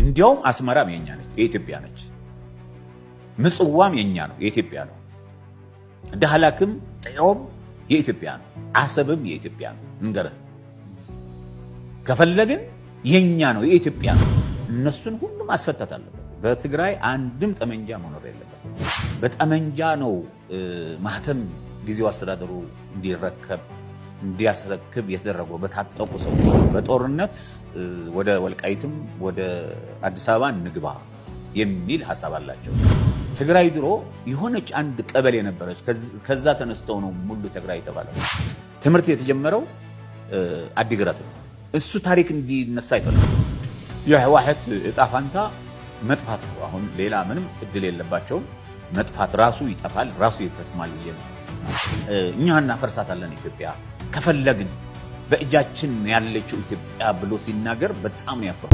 እንዲያውም አስመራም የኛ ነች የኢትዮጵያ ነች ምጽዋም የኛ ነው የኢትዮጵያ ነው ዳህላክም ጥዮም የኢትዮጵያ ነው አሰብም የኢትዮጵያ ነው እንገረ ከፈለግን የኛ ነው የኢትዮጵያ ነው እነሱን ሁሉ ማስፈታት አለበት በትግራይ አንድም ጠመንጃ መኖር የለበት በጠመንጃ ነው ማህተም ጊዜው አስተዳደሩ እንዲያስረክብ የተደረገው በታጠቁ ሰው በጦርነት ወደ ወልቃይትም ወደ አዲስ አበባ ንግባ የሚል ሐሳብ አላቸው ትግራይ ድሮ የሆነች አንድ ቀበሌ ነበረች ከዛ ተነስተው ነው ሙሉ ትግራይ የተባለው ትምርት የተጀመረው አዲግራት ነው እሱ ታሪክ እንዲነሳ ይፈልጋል የህወሓት እጣፋንታ መጥፋት ነው አሁን ሌላ ምንም እድል የለባቸው መጥፋት ራሱ ይጠፋል ራሱ ይተስማል እኛና ፈርሳታለን ኢትዮጵያ ከፈለግን በእጃችን ያለችው ኢትዮጵያ ብሎ ሲናገር በጣም ያፈሩ